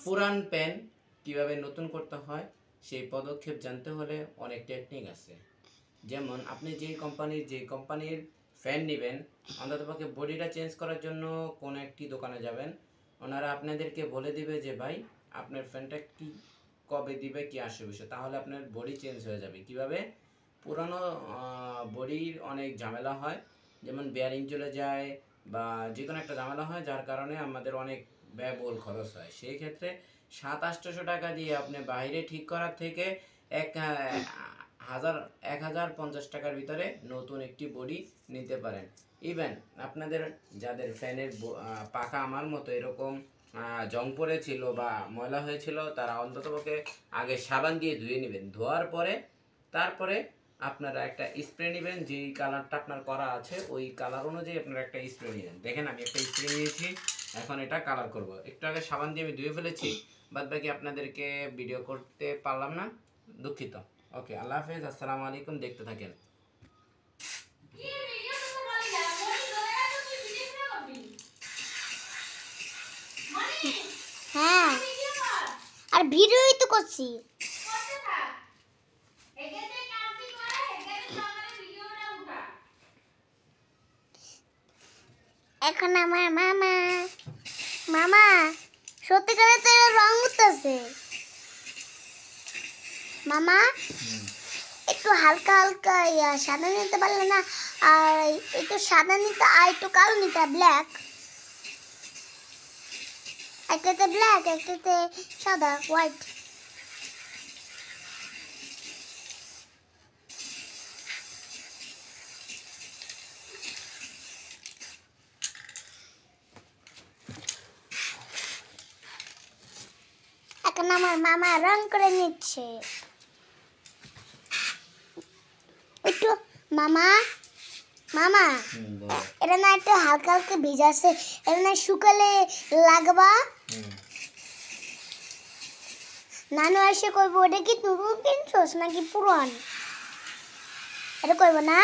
পুরান পেন কিভাবে নতুন করতে হয় সেই পদক্ষেপ জানতে হলে অনেক টেকনিক আছে। যেমন আপনি যে কোম্পানির ফ্যান নেবেন, অন্ততপক্ষে বডিটা চেঞ্জ করার জন্য কোনো একটি দোকানে যাবেন, ওনারা আপনাদেরকে বলে দিবে যে ভাই আপনার ফ্যানটা কি কবে দিবে কি আসবে বিষয়, তাহলে আপনার বডি চেঞ্জ হয়ে যাবে। কিভাবে? পুরানো বডির অনেক ঝামেলা হয়, যেমন বেয়ারিং চলে যায় বা যে কোনো একটা ঝামেলা হয়, যার কারণে আমাদের অনেক ব্যয়বহুল খরচ হয়। সেই ক্ষেত্রে 700-800 টাকা দিয়ে আপনি বাইরে ঠিক করার থেকে এক হাজার 1050 টাকার ভিতরে নতুন একটি বডি নিতে পারেন। ইভেন আপনাদের যাদের ফ্যানের পাখা আমার মতো এরকম জং পড়েছিল বা ময়লা হয়েছিল, তারা অন্ততপক্ষে আগে সাবান দিয়ে ধুয়ে নেবেন। ধোয়ার পরে তারপরে আপনারা একটা স্প্রে নেবেন, যেই কালারটা আপনার করা আছে ওই কালার অনুযায়ী আপনারা একটা স্প্রে নেবেন। দেখেন আমি একটা স্প্রে নিয়েছি, এখন এটা কালার করব। একটু আগে সাবান দিয়ে আমি ধুয়ে ফেলেছি, বাদ বাকি আপনাদেরকে ভিডিও করতে পারলাম না, দুঃখিত। ওকে, আল্লাহ হাফেজ, আসসালামু আলাইকুম, দেখতে থাকেন। হ্যাঁ, আর ভিডিওই তো করছি। এখন আমার মামা মামা সত্যিকারে তো রং উঠতেছে। মামা একটু হালকা হালকা সাদা নিতে পারলে না? আর একটু সাদা নিতে, আর একটু কালো নিতে, ব্ল্যাক। একটাতে ব্ল্যাক, একটাতে সাদা, হোয়াইট। এখন আমার মামা রং করে নিচ্ছে। একটু মামা মামা এটা না একটু হালকা হালকা ভিজাছে, এটা না শুকালে লাগবা। নানু এসে কইব ওটা কি নতুন কিনছস নাকি পুরান, এটা কইব না?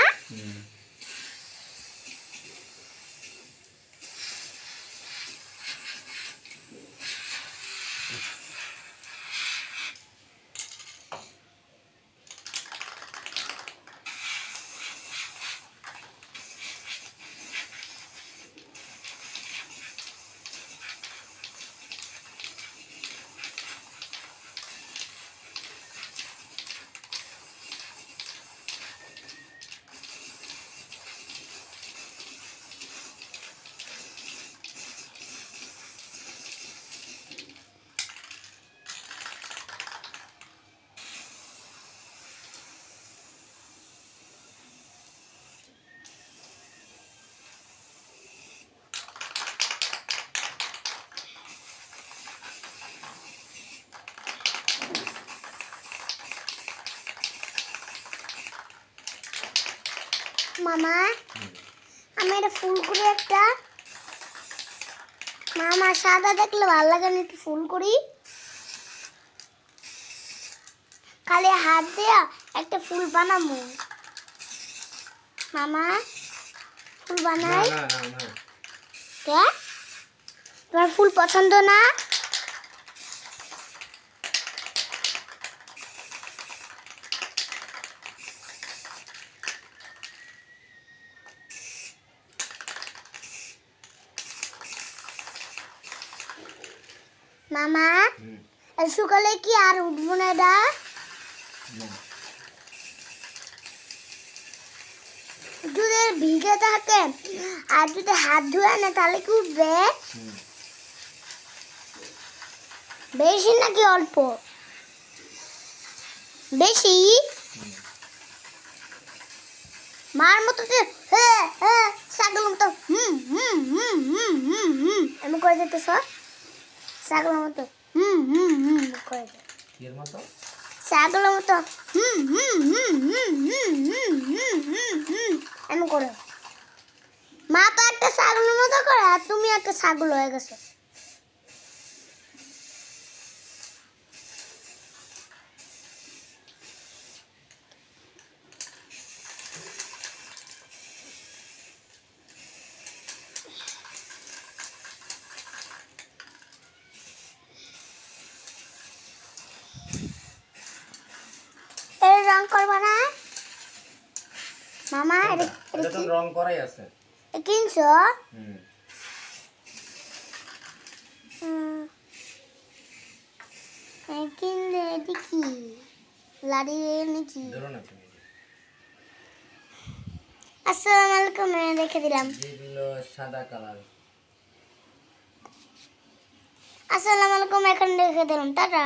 মামা আমি এটা ফুল করি একটা। মামা সাদা দেখলে ভালো লাগে না, একটু ফুল করি। খালি হাত দিয়া একটা ফুল বানাবো। মামা ফুল বানাই। কে তোমার ফুল পছন্দ না? মামা সকালে কি আর উঠবো না? এটা যদি ভিজে থাকে আর যদি হাত ধুয়ে না তাহলে কি উঠবে? বেশি নাকি অল্প? বেশি। মার মতো ছাগল মতো এমন করে যেতেছ, ছাগলের মতো করে দে। ছাগলের মতো এমন করো। মা তো একটা ছাগলের মতো করে, আর তুমি একটা ছাগল হয়ে গেছো। রং করবা না মামা? এটা তো রং করাই আছে। কিনছো? হুম। কিনলে এটি কি লাড়ি নাকি? ধরো না তুমি। আসসালামু আলাইকুম, রেখে দিলাম। যেগুলো সাদা কালার। আসসালামু আলাইকুম, এখন রেখে দিলাম, টাটা।